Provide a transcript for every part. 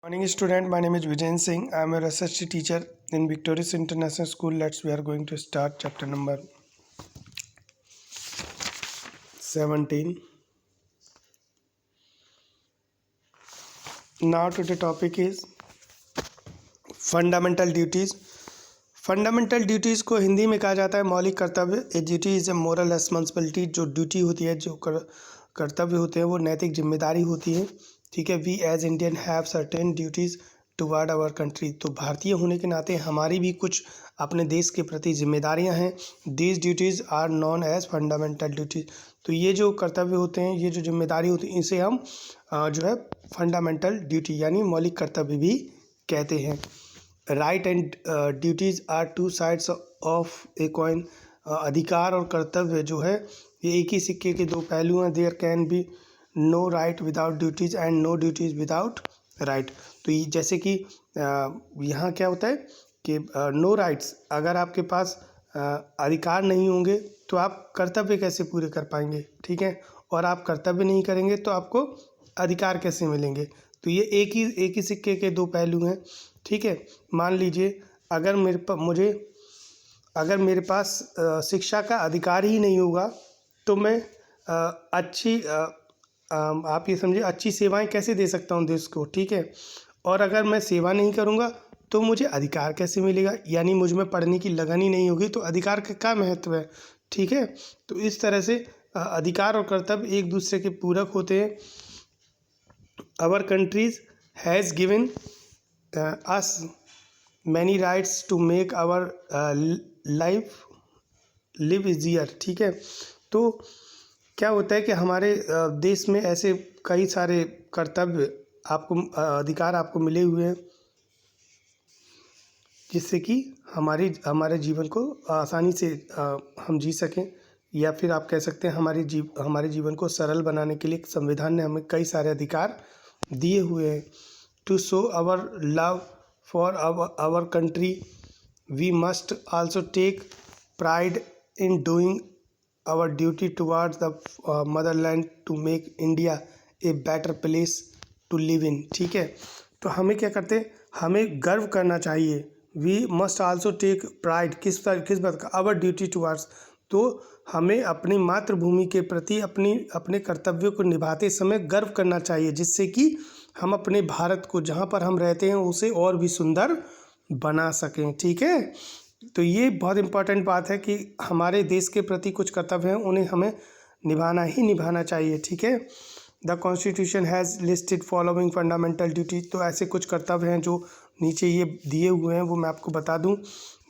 Morning student, my name is Vijayan Singh. I am a research teacher in Victorious International School. We are going to start chapter number 17. Now today topic is fundamental duties. Fundamental duties को हिंदी में कहा जाता है मौलिक कर्तव्य। A duty is a moral responsibility. जो duty होती है, जो कर्तव्य होते हैं, वो नैतिक जिम्मेदारी होती है। ठीक है। We as Indian have certain duties toward our country. तो भारतीय होने के नाते हमारी भी कुछ अपने देश के प्रति जिम्मेदारियां हैं। These duties are known as fundamental duties. तो ये जो कर्तव्य होते हैं, ये जो जिम्मेदारी होती है, इसे हम जो है फंडामेंटल ड्यूटी यानी मौलिक कर्तव्य भी कहते हैं। Right and duties are two sides of a coin. अधिकार और कर्तव्य जो है ये एक ही सिक्के के दो पहलू हैं। There can be no right without duties and no duties without right. तो ये जैसे कि यहाँ क्या होता है कि नो राइट्स, अगर आपके पास अधिकार नहीं होंगे तो आप कर्तव्य कैसे पूरे कर पाएंगे। ठीक है। और आप कर्तव्य नहीं करेंगे तो आपको अधिकार कैसे मिलेंगे। तो ये एक ही सिक्के के दो पहलू हैं। ठीक है। मान लीजिए अगर मेरे पास शिक्षा का अधिकार ही नहीं होगा तो मैं आप ये समझिए अच्छी सेवाएं कैसे दे सकता हूं देश को। ठीक है। और अगर मैं सेवा नहीं करूंगा तो मुझे अधिकार कैसे मिलेगा, यानी मुझ में पढ़ने की लगन ही नहीं होगी तो अधिकार का क्या महत्व है। ठीक है। तो इस तरह से अधिकार और कर्तव्य एक दूसरे के पूरक होते हैं। Our countries has given us many rights to make our live easier। ठीक है। तो क्या होता है कि हमारे देश में ऐसे कई सारे कर्तव्य अधिकार आपको मिले हुए हैं जिससे कि हमारे जीवन को आसानी से हम जी सकें, या फिर आप कह सकते हैं हमारे जीवन को सरल बनाने के लिए संविधान ने हमें कई सारे अधिकार दिए हुए हैं। To show our love for our country, we must also take pride in doing our duty towards the motherland to make India a better place to live in। ठीक है। तो हमें क्या करते हैं, हमें गर्व करना चाहिए। We must also take pride किस बात का, our duty towards। तो हमें अपनी मातृभूमि के प्रति अपने कर्तव्यों को निभाते समय गर्व करना चाहिए, जिससे कि हम अपने भारत को जहाँ पर हम रहते हैं उसे और भी सुंदर बना सकें। ठीक है। तो ये बहुत इम्पॉर्टेंट बात है कि हमारे देश के प्रति कुछ कर्तव्य हैं, उन्हें हमें निभाना चाहिए। ठीक है। The constitution has listed following fundamental duty. तो ऐसे कुछ कर्तव्य हैं जो नीचे ये दिए हुए हैं, वो मैं आपको बता दूं।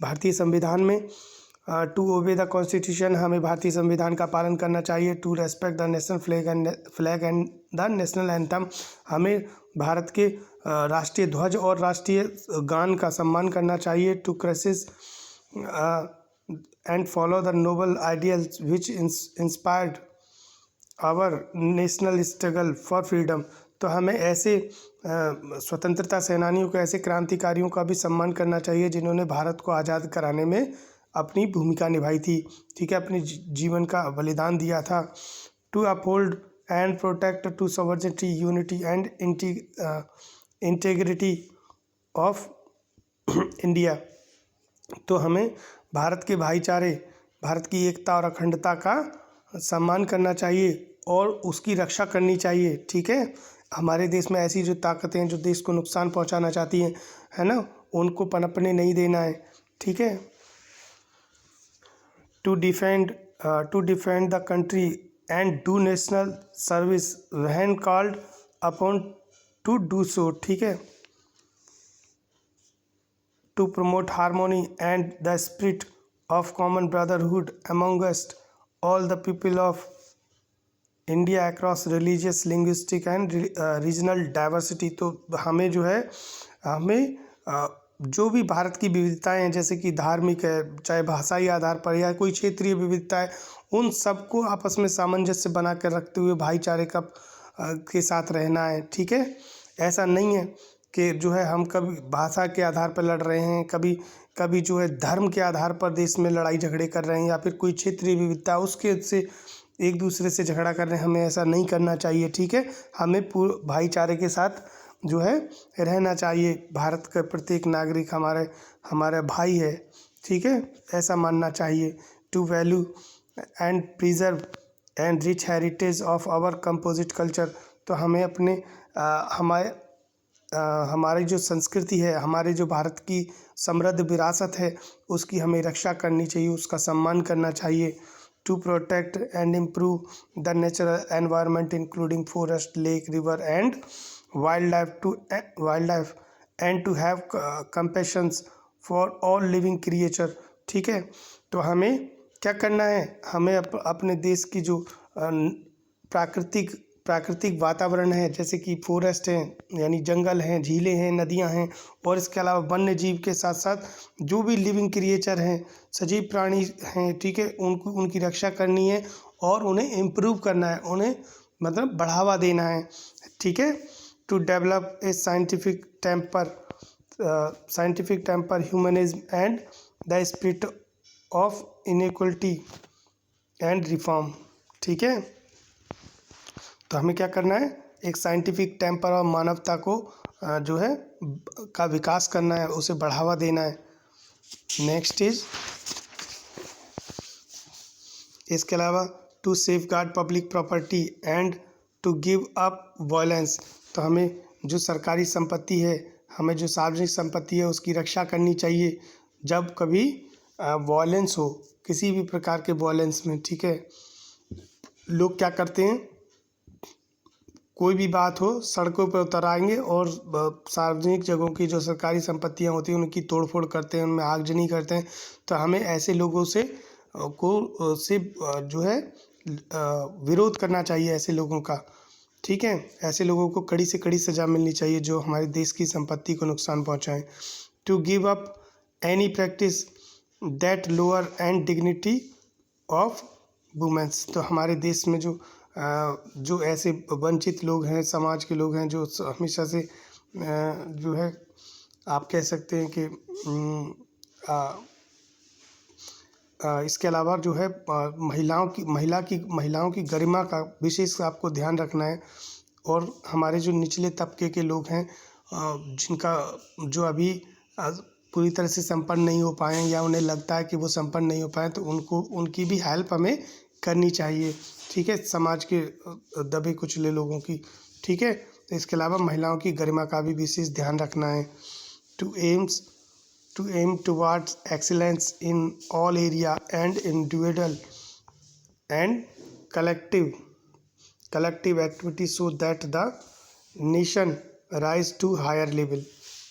भारतीय संविधान में टू ओबे द कॉन्स्टिट्यूशन, हमें भारतीय संविधान का पालन करना चाहिए। To respect the national flag and the national anthem, हमें भारत के राष्ट्रीय ध्वज और राष्ट्रीय गान का सम्मान करना चाहिए। To cherish and follow the noble ideals which inspired our national struggle for freedom. तो हमें ऐसे स्वतंत्रता सेनानियों को, ऐसे क्रांतिकारियों का भी सम्मान करना चाहिए जिन्होंने भारत को आज़ाद कराने में अपनी भूमिका निभाई थी। ठीक है। अपने जीवन का बलिदान दिया था। To uphold and protect to sovereignty, unity and integrity of India. तो हमें भारत के भाईचारे, भारत की एकता और अखंडता का सम्मान करना चाहिए और उसकी रक्षा करनी चाहिए। ठीक है। हमारे देश में ऐसी जो ताकतें जो देश को नुकसान पहुंचाना चाहती हैं, है ना, उनको पनपने नहीं देना है। ठीक है। To defend the country and do national service when called upon to do so. ठीक है। To promote harmony and the spirit of common brotherhood amongst all the people of India across religious, linguistic and regional diversity. तो हमें जो है जो भी भारत की विविधताएं हैं, जैसे कि धार्मिक है, चाहे भाषाई आधार पर या कोई क्षेत्रीय विविधता है, उन सबको आपस में सामंजस्य बना कर रखते हुए भाईचारे के साथ रहना है। ठीक है। ऐसा नहीं है कि जो है हम कभी भाषा के आधार पर लड़ रहे हैं, कभी जो है धर्म के आधार पर देश में लड़ाई झगड़े कर रहे हैं, या फिर कोई क्षेत्रीय विविधता उसके से एक दूसरे से झगड़ा कर रहे हैं। हमें ऐसा नहीं करना चाहिए। ठीक है। हमें भाईचारे के साथ जो है रहना चाहिए। भारत का प्रत्येक नागरिक हमारा भाई है, ठीक है, ऐसा मानना चाहिए। To value and preserve and rich heritage of our composite culture, तो हमें अपने हमारी जो संस्कृति है, हमारे जो भारत की समृद्ध विरासत है, उसकी हमें रक्षा करनी चाहिए, उसका सम्मान करना चाहिए। To protect and improve the natural environment including forest, lake, river and wild life and to have compassions for all living creature, ठीक है। तो हमें क्या करना है, हमें अपने देश की जो प्राकृतिक वातावरण है, जैसे कि फॉरेस्ट हैं यानी जंगल हैं, झीलें हैं, नदियां हैं, और इसके अलावा वन्य जीव के साथ साथ जो भी लिविंग क्रिएचर हैं, सजीव प्राणी हैं, ठीक है, उनकी रक्षा करनी है और उन्हें इम्प्रूव करना है, उन्हें मतलब बढ़ावा देना है, ठीक है। To develop a scientific temper humanism and the spirit of inequality and reform, ठीक है। तो हमें क्या करना है, एक साइंटिफिक टेम्पर और मानवता को जो है का विकास करना है, उसे बढ़ावा देना है। नेक्स्ट इज, इसके अलावा to safeguard public property and to give up violence, तो हमें जो सरकारी संपत्ति है, हमें जो सार्वजनिक संपत्ति है, उसकी रक्षा करनी चाहिए जब कभी वायलेंस हो, किसी भी प्रकार के वायलेंस में, ठीक है। लोग क्या करते हैं, कोई भी बात हो सड़कों पर उतर आएंगे और सार्वजनिक जगहों की जो सरकारी संपत्तियां होती हैं उनकी तोड़फोड़ करते हैं, उनमें आगजनी करते हैं। तो हमें ऐसे लोगों से जो है विरोध करना चाहिए, ऐसे लोगों का, ठीक है। ऐसे लोगों को कड़ी से कड़ी सज़ा मिलनी चाहिए जो हमारे देश की संपत्ति को नुकसान पहुंचाएं। To give up any practice that lower and dignity of women's, तो हमारे देश में जो ऐसे वंचित लोग हैं, समाज के लोग हैं, जो हमेशा से जो है आप कह सकते हैं कि इसके अलावा जो है महिलाओं की गरिमा का विशेष आपको ध्यान रखना है। और हमारे जो निचले तबके के लोग हैं, जिनका जो अभी पूरी तरह से संपन्न नहीं हो पाए या उन्हें लगता है कि वो संपन्न नहीं हो पाए, तो उनकी भी हेल्प हमें करनी चाहिए, ठीक है, समाज के दबे कुचले लोगों की, ठीक है। तो इसके अलावा महिलाओं की गरिमा का भी विशेष ध्यान रखना है। To aim towards excellence in all area and individual and collective activity so that the nation rise to higher level,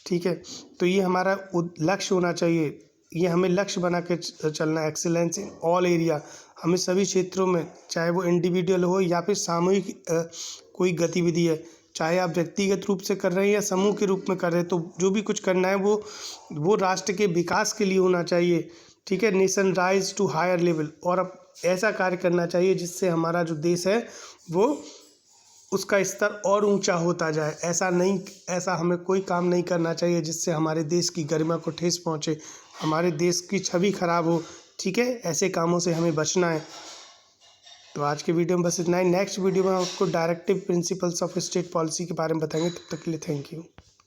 ठीक है। तो ये हमारा लक्ष्य होना चाहिए, ये हमें लक्ष्य बना के चलना है। एक्सीलेंस इन ऑल एरिया, हमें सभी क्षेत्रों में, चाहे वो इंडिविजुअल हो या फिर सामूहिक कोई गतिविधि है, चाहे आप व्यक्तिगत रूप से कर रहे हैं या समूह के रूप में कर रहे हैं, तो जो भी कुछ करना है वो राष्ट्र के विकास के लिए होना चाहिए, ठीक है। Nation rise to higher level, और अब ऐसा कार्य करना चाहिए जिससे हमारा जो देश है वो उसका स्तर और ऊंचा होता जाए। ऐसा हमें कोई काम नहीं करना चाहिए जिससे हमारे देश की गरिमा को ठेस पहुंचे, हमारे देश की छवि खराब हो, ठीक है। ऐसे कामों से हमें बचना है। तो आज के वीडियो में बस इतना ही। नेक्स्ट वीडियो में आपको directive principles of state policy के बारे में बताएंगे। तब तक के लिए थैंक यू।